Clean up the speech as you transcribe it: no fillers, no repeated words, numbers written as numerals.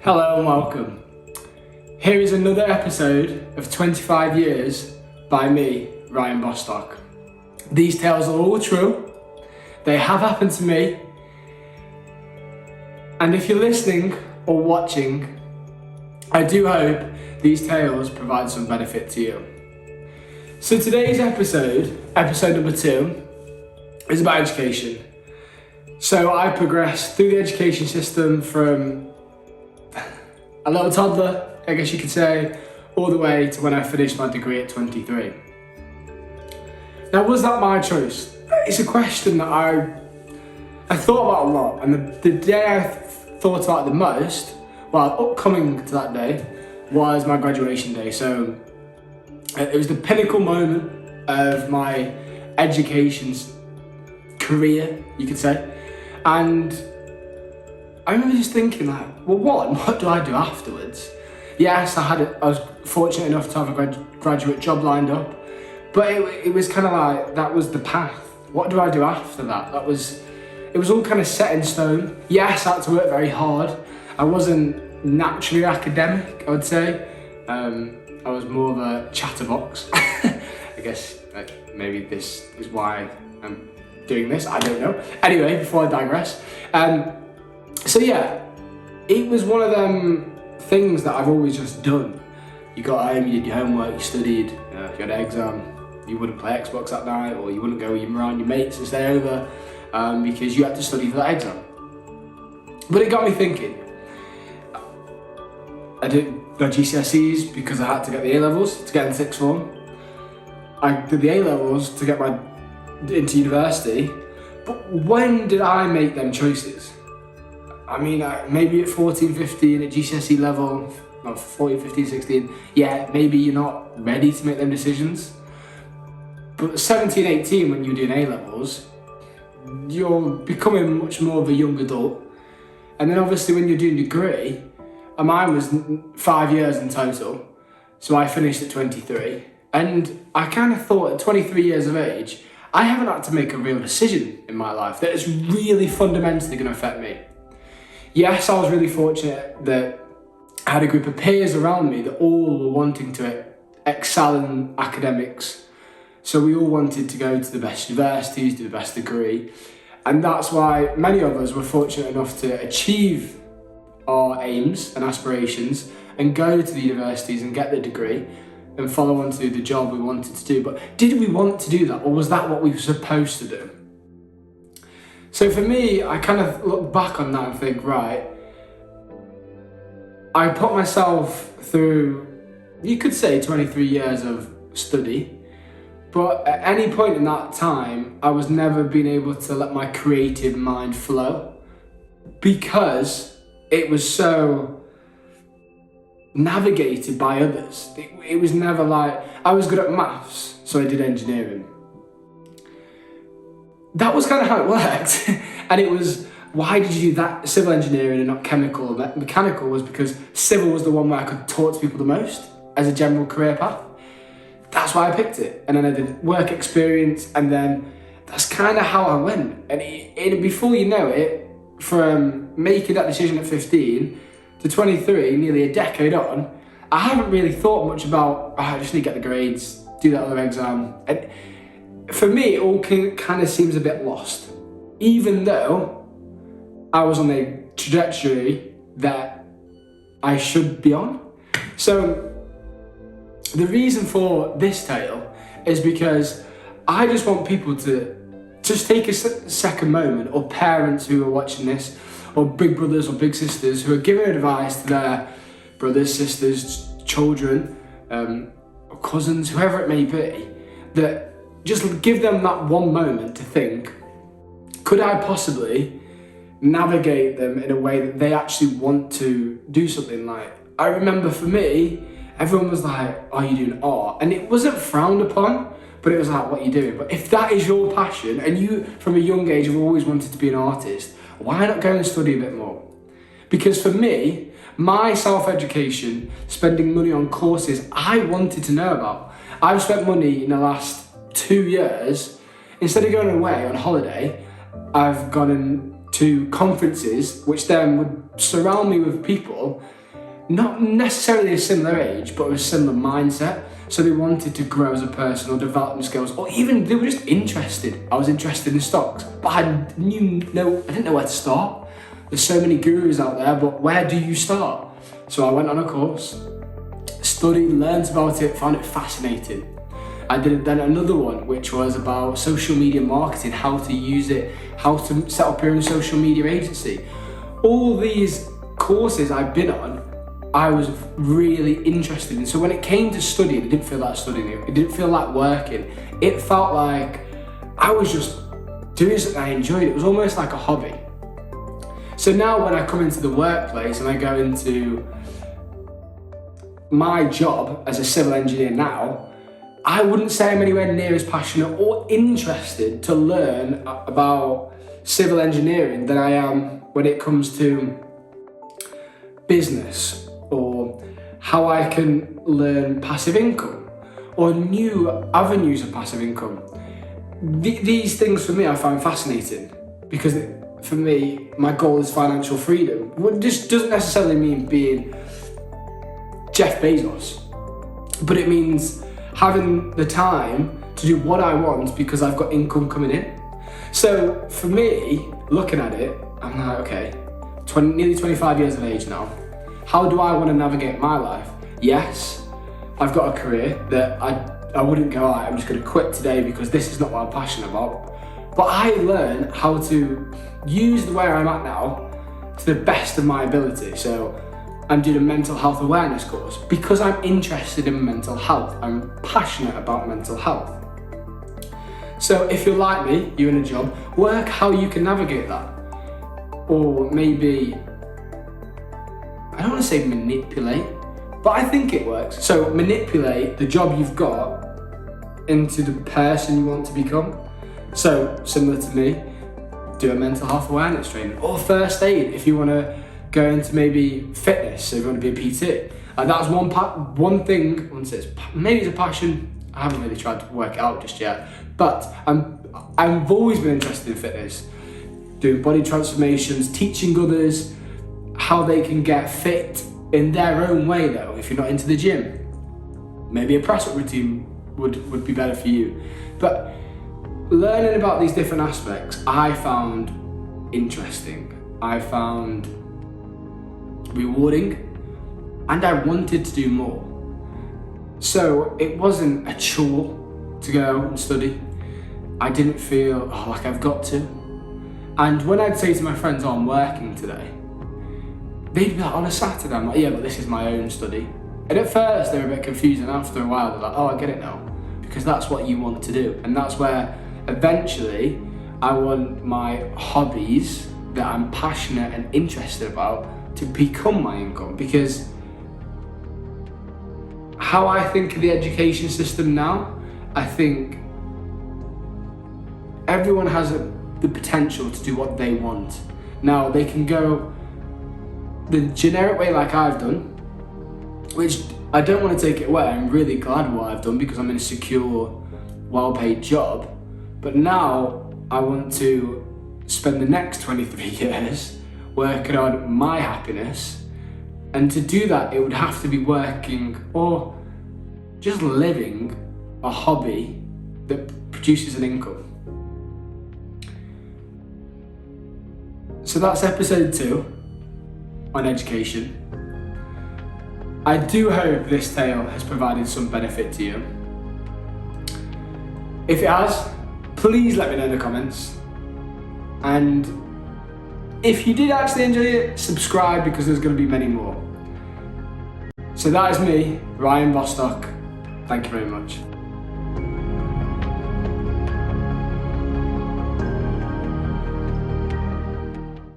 Hello and welcome. Here is another episode of 25 Years by me, Ryan Bostock. These tales are all true. They have happened to me. And if you're listening or watching, I do hope these tales provide some benefit to you. So today's episode number 2, is about education. So I progressed through the education system from a little toddler, I guess you could say, all the way to when I finished my degree at 23. Now, was that my choice? It's a question that I thought about a lot, and the day I thought about it the most, well, upcoming to that day, was my graduation day. So it was the pinnacle moment of my education career, you could say. And I remember just thinking like, well, what do I do afterwards? Yes, I was fortunate enough to have a graduate job lined up, but it was kind of like, that was the path. What do I do after that? It was all kind of set in stone. Yes, I had to work very hard. I wasn't naturally academic, I would say. I was more of a chatterbox. I guess maybe this is why I'm doing this, I don't know. Anyway, before I digress. So yeah, it was one of them things that I've always just done. You got home, you did your homework, you studied, if you had an exam, you wouldn't play Xbox that night, or you wouldn't go around your mates and stay over because you had to study for that exam. But it got me thinking. I did my GCSEs because I had to get the A-levels to get in sixth form. I did the A-levels to get into university, but when did I make them choices? I mean, maybe at 14, 15 at GCSE level, not 14, 15, 16, yeah, maybe you're not ready to make them decisions. But 17, 18, when you're doing A-levels, you're becoming much more of a young adult. And then obviously when you're doing degree, and mine was 5 years in total, so I finished at 23. And I kind of thought at 23 years of age, I haven't had to make a real decision in my life that is really fundamentally going to affect me. Yes, I was really fortunate that I had a group of peers around me that all were wanting to excel in academics. So we all wanted to go to the best universities, do the best degree. And that's why many of us were fortunate enough to achieve our aims and aspirations and go to the universities and get the degree and follow on to the job we wanted to do. But did we want to do that, or was that what we were supposed to do? So for me, I kind of look back on that and think, right, I put myself through, you could say 23 years of study, but at any point in that time, I was never being able to let my creative mind flow because it was so navigated by others. It was never like, I was good at maths, so I did engineering. That was kind of how it worked. And it was, why did you do that civil engineering and not chemical? Mechanical was because civil was the one where I could talk to people the most as a general career path. That's why I picked it. And then I did work experience, and then that's kind of how I went. And before you know it, from making that decision at 15 to 23, nearly a decade on, I haven't really thought much about, I just need to get the grades, do that other exam. And for me, it all kind of seems a bit lost, even though I was on a trajectory that I should be on. So the reason for this tale is because I just want people to just take a second moment, or parents who are watching this, or big brothers or big sisters who are giving advice to their brothers, sisters, children, or cousins, whoever it may be, that just give them that one moment to think, could I possibly navigate them in a way that they actually want to do something? Like, I remember for me, everyone was like, are you doing art? And it wasn't frowned upon, but it was like, what are you doing? But if that is your passion, and you from a young age have always wanted to be an artist, why not go and study a bit more? Because for me, my self-education, spending money on courses I wanted to know about, I've spent money in the last 2 years, instead of going away on holiday, I've gone and to conferences, which then would surround me with people not necessarily a similar age, but with a similar mindset. So they wanted to grow as a person or develop skills, or even they were just interested. I was interested in stocks, but I didn't know where to start. There's so many gurus out there, but where do you start? So I went on a course, studied, learned about it, found it fascinating. I did then another one, which was about social media marketing, how to use it, how to set up your own social media agency. All these courses I've been on, I was really interested in. So when it came to studying, it didn't feel like studying, it didn't feel like working. It felt like I was just doing something I enjoyed. It was almost like a hobby. So now when I come into the workplace and I go into my job as a civil engineer now, I wouldn't say I'm anywhere near as passionate or interested to learn about civil engineering than I am when it comes to business, or how I can learn passive income or new avenues of passive income. These things for me I find fascinating, because for me my goal is financial freedom. It just doesn't necessarily mean being Jeff Bezos, but it means having the time to do what I want because I've got income coming in. So for me, looking at it, I'm like, okay, nearly 25 years of age now. How do I want to navigate my life? Yes, I've got a career that I wouldn't go, all right, I'm just going to quit today because this is not what I'm passionate about. But I learn how to use where I'm at now to the best of my ability. So I'm doing a mental health awareness course because I'm interested in mental health. I'm passionate about mental health. So if you're like me, you're in a job, work how you can navigate that. Or maybe, I don't want to say manipulate, but I think it works. So manipulate the job you've got into the person you want to become. So similar to me, do a mental health awareness training, or first aid if you want to go into maybe fitness, so if you want to be a PT. That's one thing, maybe it's a passion, I haven't really tried to work it out just yet, but I've always been interested in fitness, doing body transformations, teaching others how they can get fit in their own way though, if you're not into the gym. Maybe a press-up routine would be better for you. But learning about these different aspects, I found interesting. I found rewarding, and I wanted to do more. So it wasn't a chore to go and study. I didn't feel like I've got to. And when I'd say to my friends, I'm working today, they'd be like, on a Saturday, I'm like, yeah, but this is my own study. And at first they were a bit confused, and after a while they're like, I get it now, because that's what you want to do. And that's where eventually I want my hobbies that I'm passionate and interested about to become my income. Because how I think of the education system now, I think everyone has the potential to do what they want. Now they can go the generic way like I've done, which I don't want to take it away. I'm really glad what I've done because I'm in a secure, well-paid job. But now I want to spend the next 23 years working on my happiness. And to do that, it would have to be working or just living a hobby that produces an income. So that's episode 2 on education. I do hope this tale has provided some benefit to you. If it has, please let me know in the comments. And if you did actually enjoy it, subscribe, because there's going to be many more. So that is me, Ryan Bostock. Thank you very much.